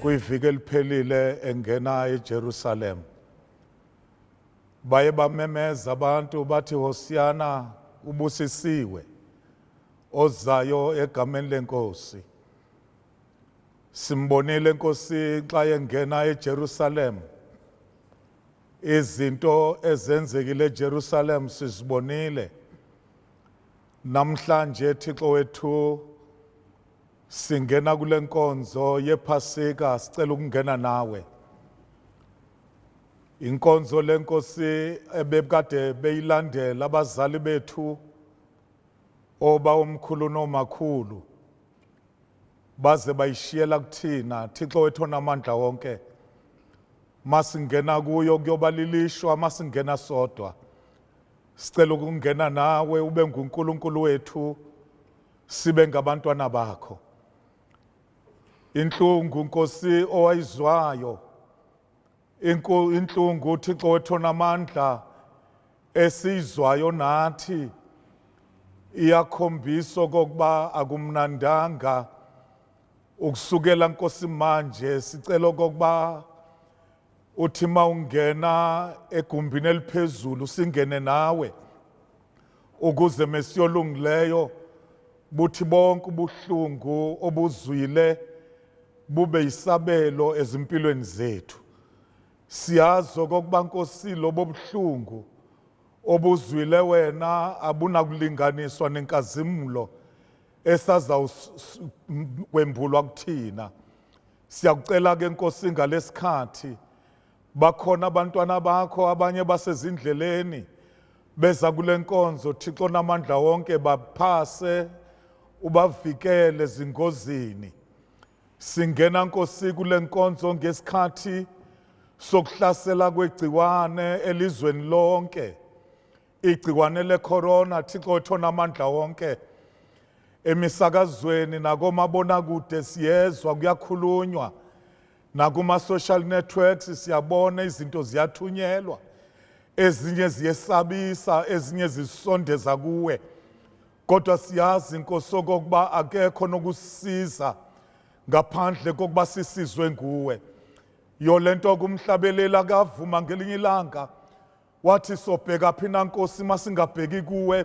Kuyiviki eliphelile engena eJerusalem baye bamemeza abantu bathi Hosiyana ubusisiwe ozayo egameni lenkosi. Simbonile inkosi xa yengena eJerusalem. Izinto ezenzekile eJerusalem sizibonile. Namhlanje Thixo wethu singena kule nkonzo yePhasika sicela ukungena nawe. Inkonzo lenkosi ebekade beyilandela abazali bethu oba omkhulu nomakhulu baze bayishiyela kuthina. Thixo wethu onamandla wonke, masingena kuyo kuyoba lilishwa, masingena sodwa sicela ukungena nawe ube nguNkulunkulu wethu, sibe ngabantwana bakho. Inhlungu Nkosi owayizwayo, inhlungu Thixo wethu onamandla esizwayo nathi, iyakhombisa okokuba akumnandanga. Ukusukela Nkosi manje sicela okokuba uthi mawungena egumbini eliphezulu singene nawe, ukuze mesiyolungileyo buthi bonke ubuhlungu obuzwile bube isabelo ezimpilweni zethu. Siyazi okokuba Nkosi lobo buhlungu obuzwile wena abunakulinganiswa nenkazimulo esazawukwembulwa kuthina. Siyakucela ke Nkosi ngalesikhathi bakhona abantwana bakho abanye basezindleleni beza kule nkonzo. Thixo namandla wonke baphase, ubavikele zingozini. Singena Nkosi kule nkonzo ngesikhathi sokuhlasela kwegciwane elizweni lonke, igciwane lecorona. Thixo wethu onamandla wonke, emisakazweni nakomabonakude siyezwa kuyakhulunywa, nakuma-social networks siyabona izinto ziyathunyelwa, ezinye ziyesabisa, ezinye zisondeza kuwe. Kodwa siyazi Nkosi okokuba akekho nokusisiza ngaphandle kokuba sisizwe nguwe. Yolento kumhlabelela kavuma ngelinye ilanga wathi sobheka phina Nkosi masingabheki kuwe,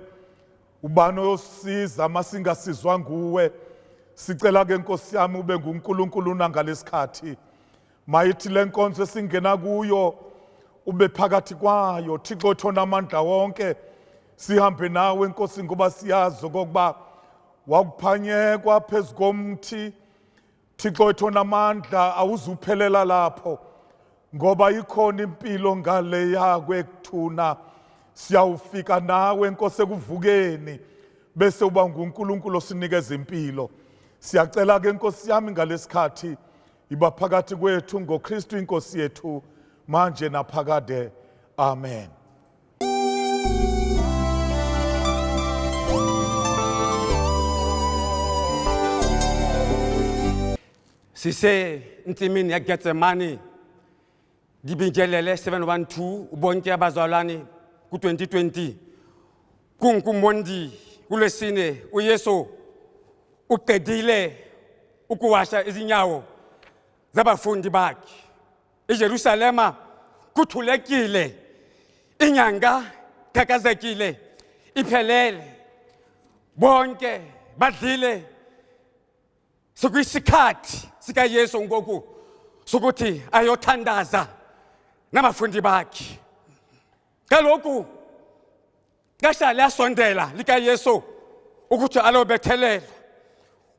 ubani oyosisiza masingasizwa nguwe. Sicela ke Nkosi yami ube nguNkulunkulu nangalesikhathi. Mayithi le nkonzo esingena kuyo ube phakathi kwayo. Thixo wethu onamandla wonke, sihambe nawe Nkosi ngoba siyazi okokuba wakuphanyekwa phezu komthi. Thixo wethu onamandla, awuzuphelela lapho ngoba ikhona impilo ngale yakwe kuthuna. Siyawufika nawe Nkosi ekuvukeni bese uba nguNkulunkulu osinikeza impilo. Siyacela ke Nkosi yami ngalesikhathi iba phakathi kwethu ngoKristu inkosi yethu manje naphakade. Amen. Sise ntimini ya Getsemani dibinjelele 712 ubonke abazalwane ku 2020 kunkumondi kulesine uYesu uqedile ukuwasha izinyawo zabafundi bakhe. eJerusalema kuthulekile, inyanga thakazekile iphelele, bonke badlile sekuyisikhathi sikaYesu ngoku sokuthi ayothandaza nabafundi bakhe. Kaloku xesha liyasondela likaYesu ukuthi alobethelelwa.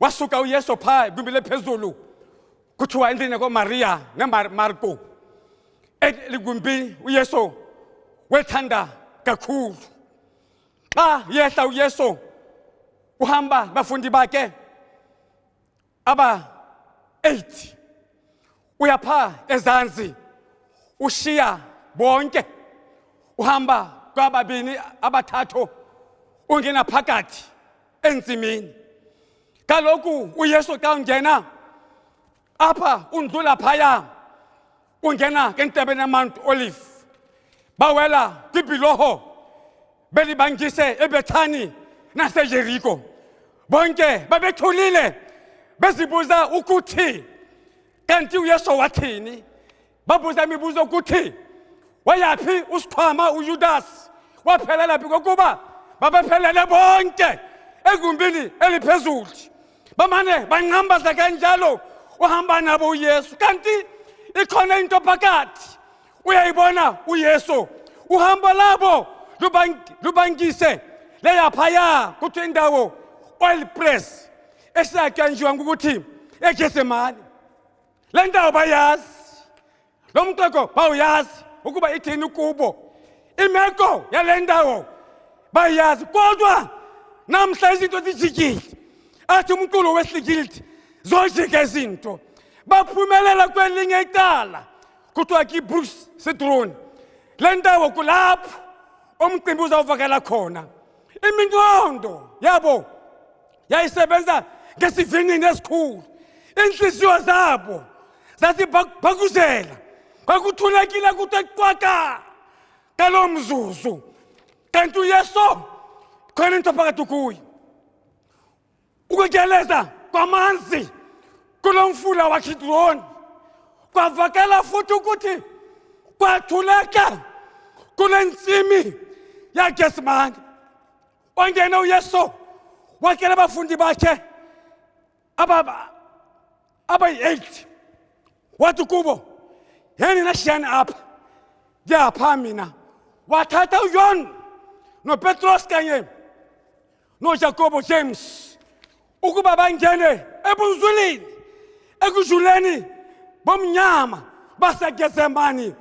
Wasuka uYesu phaa kwimbiza ephezulu kuthiwa endlini kaMaria neMarko. Ligumbi uYesu wethanda kakhulu. Xa yehla uYesu uhamba bafundi bakhe aba 8. Uyapha ezansi ushiya bonke uhamba kwababini abathathu ungena phakathi entsimini. Kaloku uYesu xa ungena apha undlula phaya ungena kentebeni yaMount Olive bawela kwibhiloho belibangise eBethani naseJeriko. Bonke babethulile bezibuza ukuthi kanti uYesu wathini. Babuza imibuzo ukuthi wayaphi usikhwama uJudas waphelela phi kokuba babephelele bonke egumbini eliphezulu. Bamane banqambaza kanjalo uhamba nabo uYesu. Kanti ikhona into phakathi uyayibona uYesu uhamba labo lubangise leyaphaya kuthi indawo oil press esakhanjiwa ngokuthi eGetsemane. Le ndawo bayazi, lo mxeko bawuyazi ukuba ithini kubo. Imeko yale ndawo bayazi, kodwa namhla izinto zijikile. Athi umculo wesligildi zojika izinto. Baphumelela kwelinye icala kuthiwa kiBruce Citron. Le ndawo kulapho umcimbi uzawuvakala khona. Iminqondo yabo yayisebenza ngesivinini esikhulu. Inhliziyo zabo zasibhakuzela. Kwakuthulekile kuthi qwaka ngalo mzuzu. Kanti uYesu khona into phakathi kuye. Ukugeleza kwamanzi kulo mfula waKidroni kwavakala futhi ukuthi kwathuleka kule ntsimi yaGetsemane. Wangena uYesu wakela abafundi bakhe abayi-8 wathi kubo, yeni nashiyani apha ndiyapha mina. Wathatha uJohn noPetros kanye noJakobo James ukuba bangene ebunzulini ekujuleni bomnyama baseGetsemane.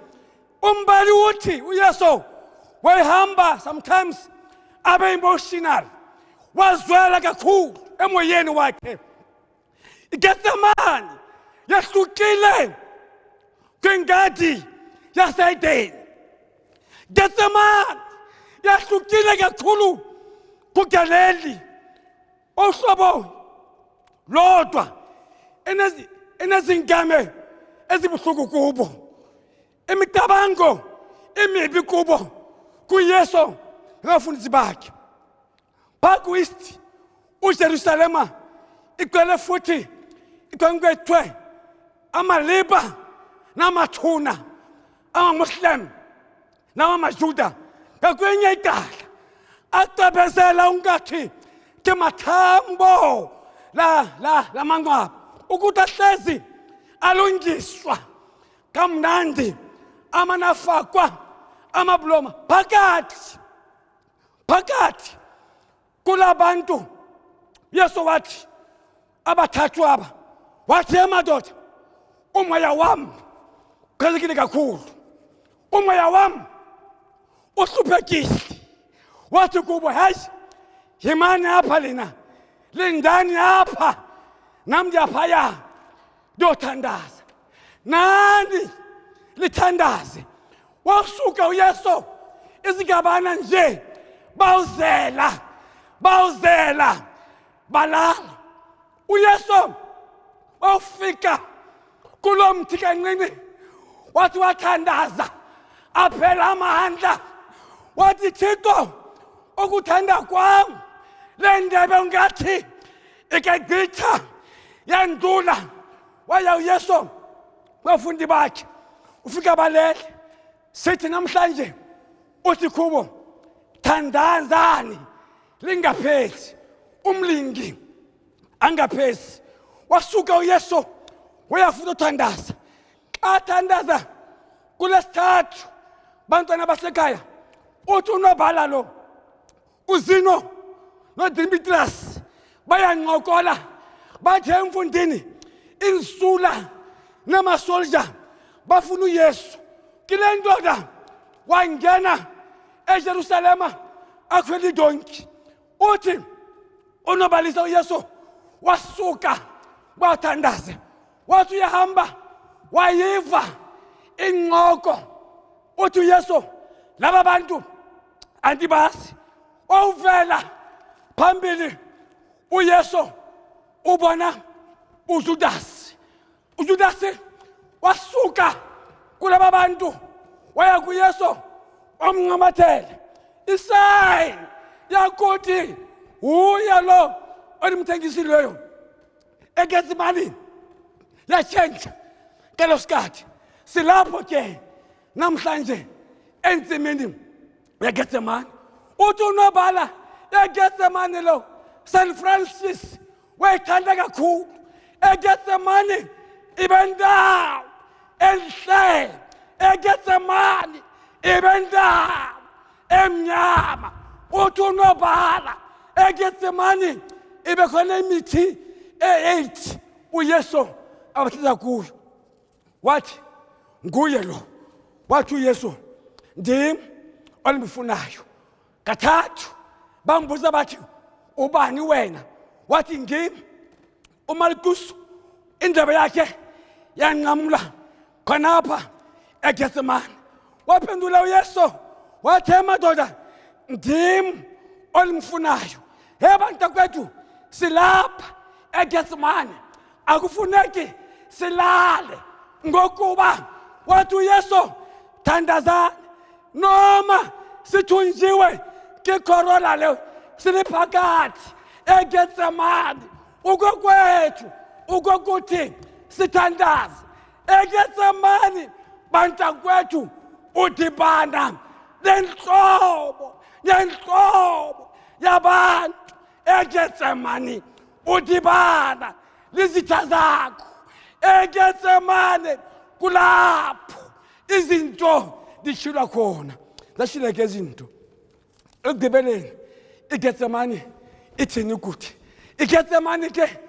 Umbali uthi uYesu wayehamba sometimes abe emotional, wazwela kakhulu emoyeni wakhe. iGetsemane yahlukile kwingadi yaseDeni. Getsemane yahlukile kakhulu kuGalili. Uhlobo lodwa enezingame ezibuhlungu kubo, imicabango imibi kubo kuYesu nabafundisi bakhe. Phaku-east uJerusalema igcwele futhi ikwenkwethwe amaliba namathuna, amaMuslim namaJuda. Ngakwenye icala acebezela ungathi ke mathambo la manqwaba ukuthi ahlezi alungiswa kamnandi, amanafakwa amabloma phakathi kulabantu. Yesu wathi abathathu aba, wathi emadoda, umoya wami uqhelekile kakhulu, umoya wami uhluphekile. Wathi kubo, hayi yimani apha lina, lindani apha nam ndiyaphaya ndiyothandaza, nani lithandaze. Wasuka uYesu izingabana nje bawuzela balala. uYesu wafika kulo mthi kancinci wathi wathandaza aphela amandla. Wathi, Thixo, ukuthanda kwam le ndebe ungathi ikagqitha yandula. Waya uYesu bafundi bakhe ufika balele, sithi namhlanje uthi kubo, thandazani lingapheli, umlingi angapheli. wasuka uYesu uyafuna uthandaza athandaza kulesithathu bantwana basekhaya uthi unobhala lo uzino noDimitrius bayanqokola bathe emfundini insula namasoldier bafuna uYesu kile ndoda wangena eJerusalema akhwela idonki uthi unobalisa uYesu wasuka wathandaza wathi uyahamba wayiva inqoko uthi uYesu laba bantu antibasi wawuvela phambili uYesu ubona uJudasi wasuka kulaba bantu waya kuYesu wamncamathela isayini yakuthi uya lo olimthengisileyo eGetsemane yashintsha ngelo sikhathi silapho ke namhlanje entsimini yeGetsemane uthi unobhala eGetsemane lo St Francis wayithanda kakhulu eGetsemane ibendawo enhle eGetsemane ibendawo emnyama uthi unobhala eGetsemane ibe khona imithi e8 uYesu abahlala kuyo wathi nguye lo wathi uYesu ndim olimfunayo kathathu bambuza bathi ubani wena wathi ngimi uMarkus indaba yakhe yanqamula khonapha eGetsemane waphendula uYesu wathi madoda ndim olimfunayo bantakwethu silapha eGetsemane akufuneki silale ngokuba wathi uYesu thandazani noma sithunjiwe kikhorola le siliphakathi eGetsemane ukokwethu ukokuthi sithandaze eGetsemane bantakwethu udibana nenhlobo yabantu eGetsemane udibana lizitha zakho eGetsemane kulapho izinto dishilwa khona zashileke izinto ekugqibeleni iGetsemane ithini ukuthi iGetsemane ke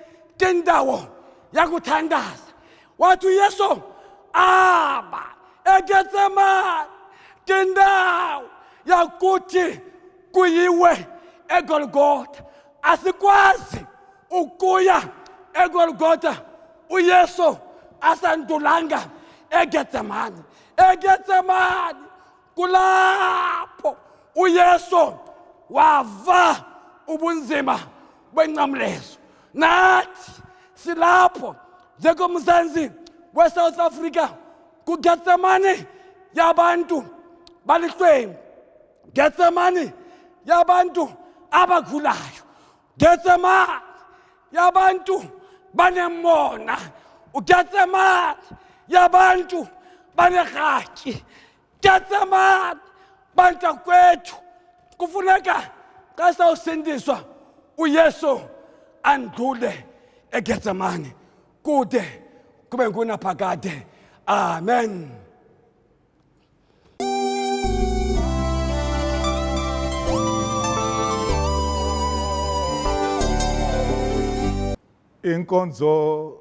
indawo yakuthandaza wathi uYesu aba eGetsemane ke indawo yakuthi kuyiwe eGolgotha asikwazi ukuya eGolgotha uYesu asandulanga eGetsemane kulapho uYesu wava ubunzima benqamlezo nathi silapho njengoMzansi weSouth Africa kuGetsemane yabantu balihlwempu Getsemane yabantu abakhulayo Getsemane yabantu banemona uGetsemane yabantu baneghatyi Getsemane bantakwethu kufuneka xa sawusindiswa uYesu andule eGetsemane kude kube ngunaphakade amen. Inkonzo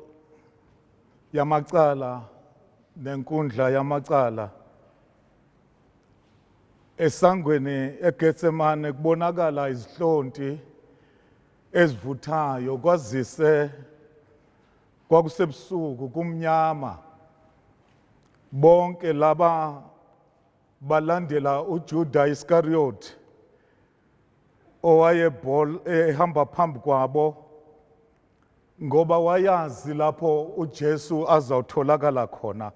yamacala nenkundla yamacala esangweni eGetsemane kubonakala izihlonti ezivuthayo kwazise kwakusebusuku kumnyama bonke laba balandela uJuda Iscariot ehamba phambi kwabo ngoba wayazi lapho uJesu azawutholakala khona.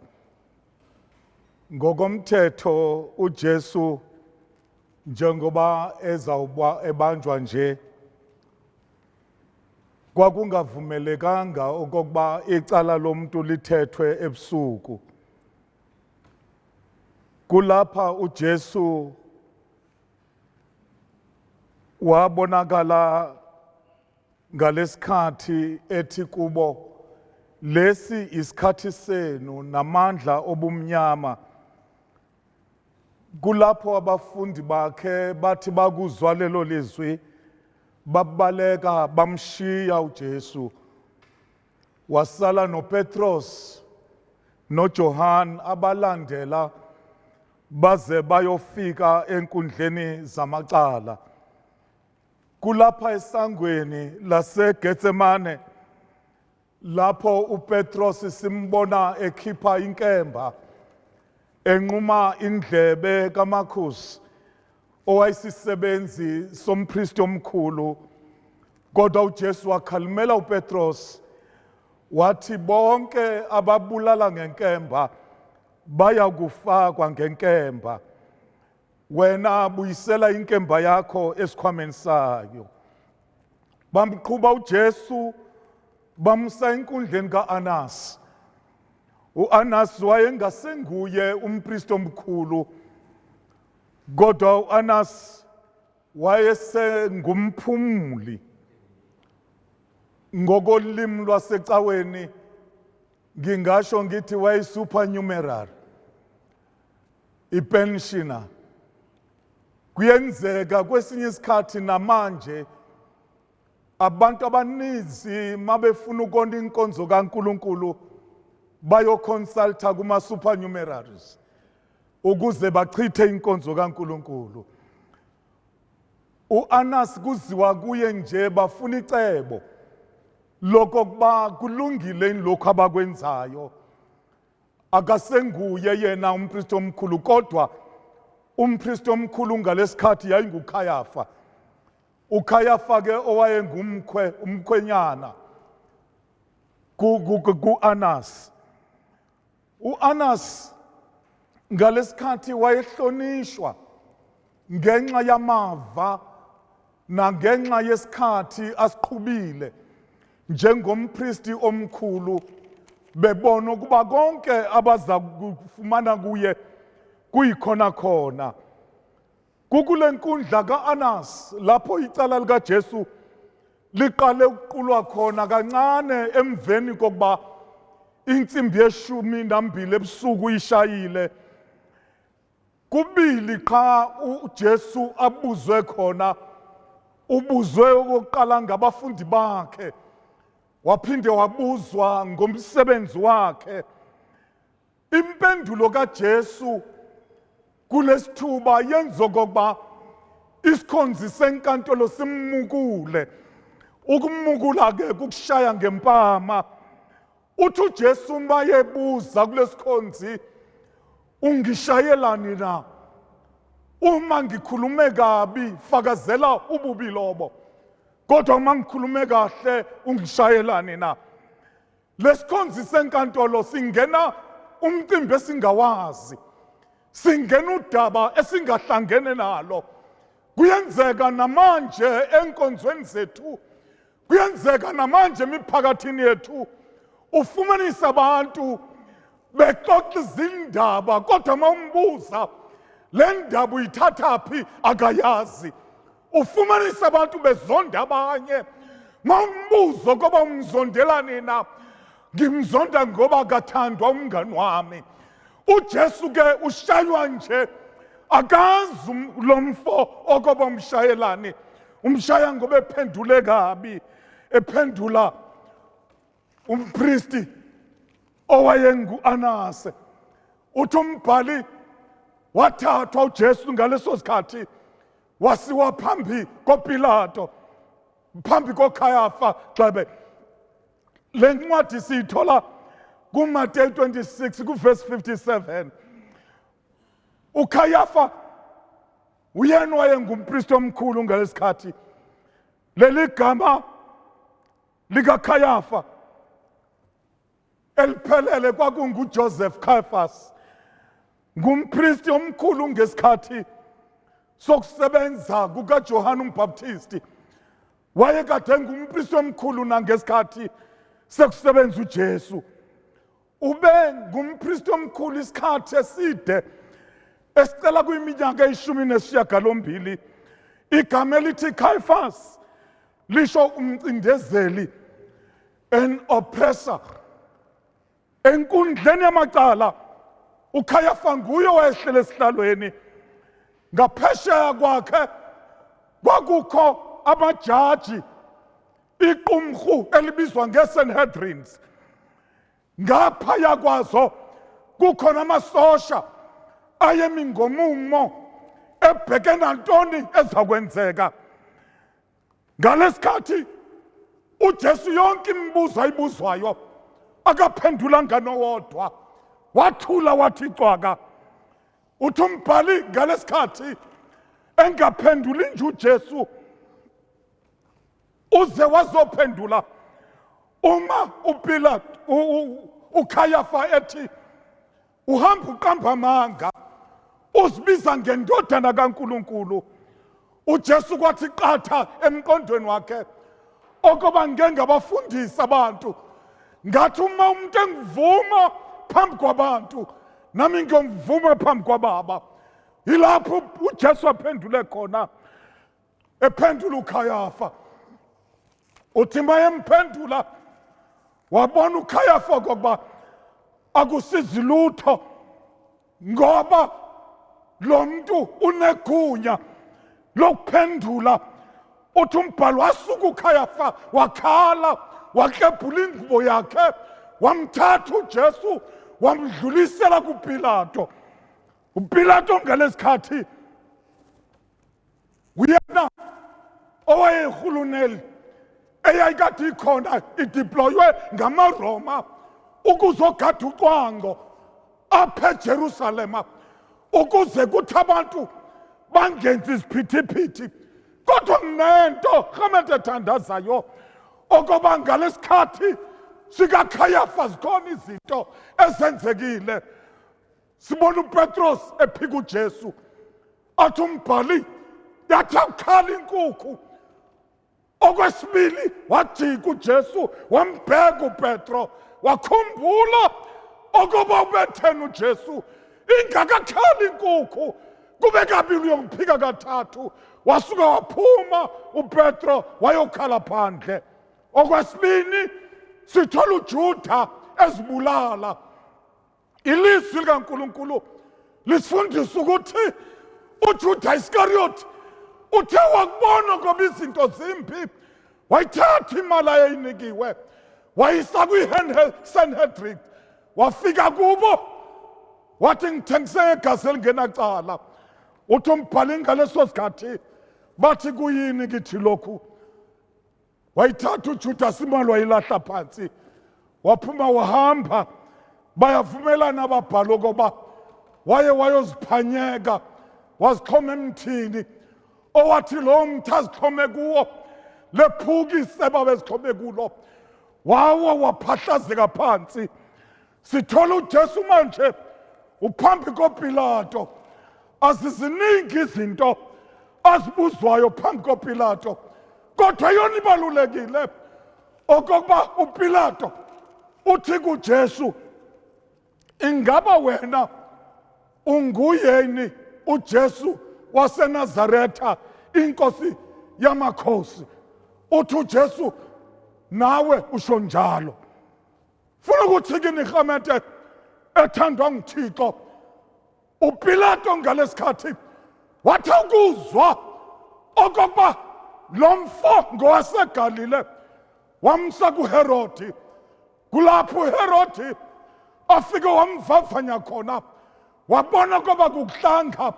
Ngokomthetho uJesu njengoba ezawuba ebanjwa nje kwakungavumelekanga okokuba icala lomuntu lithethwe ebusuku. Kulapha uJesu wabonakala ngalesikhathi ethi kubo lesi isikhathi senu namandla obumnyama. Kulapho abafundi bakhe bathi bakuzwa lelo lizwi babaleka bamshiya uJesu. Wasala noPetros noJohn abalandela baze bayofika enkundleni zamacala. Kulapha esangweni laseGetsemane lapho uPetros simbona ekhipha inkemba enquma indlebe kaMarkus owayisisebenzi sompristi omkhulu. Kodwa uJesu wakhalimela uPetros wathi bonke ababulala ngenkemba baya kufakwa ngenkemba. Wena buyisela inkemba yakho esikhwameni sayo. Bamqhuba uJesu bamsa enkundleni ka-Anasi. U-Anasi wayengasenguye umpristi omkhulu, kodwa u-Anasi wayesengumphumuli. Ngokolimi lwasecaweni ngingasho ngithi wayesupernumerary, ipensioner. Kuyenzeka kwesinye isikhathi namanje abantu abaninzi mabefuna ukona inkonzo kaNkulunkulu bayoconsulta kuma-supernumeraries ukuze bachithe inkonzo kaNkulunkulu. U-Anasi kuziwa kuye nje bafuna icebo lokokuba kulungile lokho abakwenzayo. Akasenguye yena umpristi omkhulu, kodwa umpristi omkhulu ngalesikhathi yayinguKhayafa. uKhayafa ke umkhwenyana ku-Anasi. U-Anasi ngalesikhathi wayehlonishwa ngenxa yamava nangenxa yesikhathi asiqhubile njengompristi omkhulu, bebona ukuba konke abaza kufumana kuye kuyikhona khona. Kukule nkundla ka-Anasi lapho icala likaJesu liqale ukuqulwa khona kancane emveni kokuba insimbi ye-12 ebusuku ishayile. Kubili qha uJesu abuzwe khona. Ubuzwe okokuqala ngabafundi bakhe, waphinde wabuzwa ngomsebenzi wakhe. Impendulo kaJesu kulesithuba yenza okokuba isikhonzi senkantolo simmukule. Ukumukula ke kukushaya ngempama. Uthi uJesu mayebuza kulesikhonzi, ungishayelani na? Uma ngikhulume kabi fakazela ububi lobo, kodwa uma ngikhulume kahle ungishayelani na? Lesikhonzi senkantolo singena umcimbi esingawazi, singena udaba esingahlangene nalo. Kuyenzeka namanje enkonzweni zethu, kuyenzeka namanje emiphakathini yethu, ufumanisa abantu bexoxa izindaba kodwa uma umbuza le ndaba uyithatha phi akayazi. Ufumanisa abantu bezonda abanye, uma umbuzo koba umzondelani na, ngimzonda ngoba kathandwa umngani wami. uJesu ke ushaywa nje, akazi lo mfo okoba umshayelani. Umshaya ngoba ephendule kabi, ephendula umpristi owayengu-Anasi. Uthi umbhali wathathwa uJesu ngaleso sikhathi wasiwa phambi koPilato, phambi koKhayafa Xebe. Le ncwadi siyithola kuMateyu 26 kuverse 57. uKhayafa uyena wayengumpristi omkhulu ngalesikhathi. Leli gama likaKhayafa eliphelele kwakunguJoseph Caiaphas, ngumpristi omkhulu ngesikhathi sokusebenza kukaJohane uMbhaptisti. Wayekade ngumpristi omkhulu nangesikhathi sekusebenza uJesu. Ube ngumpristi omkhulu isikhathi eside, esicela kuyiminyaka eyi-18. Igama elithi Caiaphas lisho umcindezeli, an oppressor, enkundleni yamacala uKhayafa nguye owayehlele esihlalweni. Ngaphesheya kwakhe kwakukho amajaji, iqumrhu elibizwa ngeSanhedrins. Ngaphaya kwazo kukhona amasosha ayemi ngomumo ebheke nantoni ezakwenzeka. Ngalesikhathi uJesu yonke imibuzo ayibuzwayo akaphendulanga nowodwa, wathula wathi cwaka. Uthi umbhali ngalesikhathi engaphenduli nje uJesu uze wazophendula. Uma uKhayafa ethi uhamba uqamba amanga uzibiza ngendodana kaNkulunkulu, uJesu kwathi qatha emqondweni wakhe okoba ngeke ngabafundisa abantu. Ngathi uma umuntu engivuma phambi kwabantu, nami ngiyomvuma phambi kwababa. Yilapho uJesu aphendule khona, ephendula uKhayafa. Uthi mayemphendula wabona uKhayafa okokuba akusizi lutho, ngoba lo muntu unegunya lokuphendula. Uthi umbhalo wasuka uKhayafa wakhala, waklebhula ingubo yakhe, wamthatha uJesu wamdlulisela kuPilato. uPilato ngalesikhathi uyena owayehuluneli eyayikade ikhona ideploywe ngamaRoma ukuzogada ucwango apha eJerusalema ukuze kuthi abantu bangenzi isiphithiphithi. Kodwa nento rhamente ethandazayo okoba ngalesikhathi sikaKhayafa zikhona izinto ezenzekile. Sibona uPetros ephika uJesu, athi umbhali yathi akukhala inkukhu. Okwesibili wajika uJesu wambheka uPetro, wakhumbula okoba ubethena uJesu ingakakhali inkukhu. Kube kabili uyokuphika kathathu, wasuka waphuma uPetro wayokhala phandle. Okwesibini sithola uJuda ezibulala. Ilizwi likaNkulunkulu lisifundisa ukuthi uJuda Iscariot uthe wakubona ngoba izinto zimbi, wayithatha imali ayinikiwe wayisa kwi-Sanhedrin, wafika kubo wathi ngithengise ngegazi elingenacala. Uthi umbhali ngaleso sikhathi bathi kuyini kithi lokhu? Wayithatha uJudas imali wayilahla phansi, waphuma wahamba. Bayavumelana ababhali okoba wayoziphanyeka, wazixhoma emthini owathi lo mthi azixhome kuwo, lephukise babezixhome kulo, wawa waphahlazeka phansi. Sithola uJesu manje uphambi koPilato. Aziziningi izinto azibuzwayo phambi koPilato, kodwa yona ibalulekile okokuba uPilato uthi kuJesu, ingaba wena unguyeni uJesu waseNazaretha, inkosi yamakhosi? Uthi uJesu, nawe usho njalo. Funa ukuthi kini rhamente ethandwa nguThixo, uPilato ngalesikhathi wathi ukuzwa okokuba lo mfo ngowaseGalile, wamsa kuHerodi. Kulapho uHerodi afike wamvavanya khona, wabona koba kukuhlanga,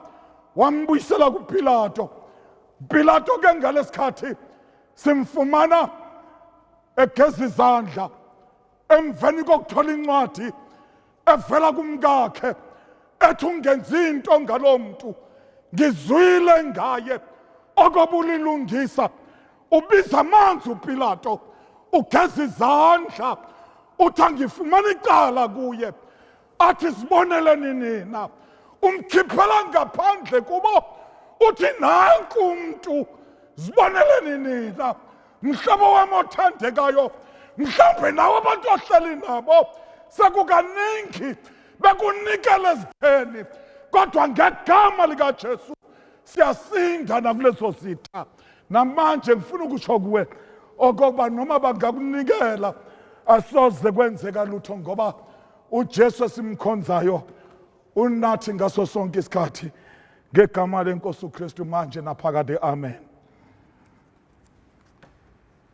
wambuyisela kuPilato. Pilato ke ngalesikhathi simfumana egeza izandla emveni kokuthola incwadi evela kumkakhe ethi ungenzi into ngalo muntu, ngizwile ngaye okoba ulilungisa. Ubiza amanzi uPilato, ugeza izandla, uthi angifumana icala kuye. Athi siboneleni nina, umkhiphela ngaphandle kubo, uthi nanku umuntu, siboneleni nina. Mhlobo wami othandekayo, mhlawumbe nawe abantu ohleli nabo sekukaningi bekunikela ezitheni, kodwa ngegama likaJesu siyasinda nakulezo zitha. Namanje ngifuna ukusho kuwe okokuba noma bangakunikela asoze kwenzeka lutho, ngoba uJesu esimkhonzayo unathi ngaso sonke isikhathi ngegama lenkosi uKristu manje naphakade. Amen.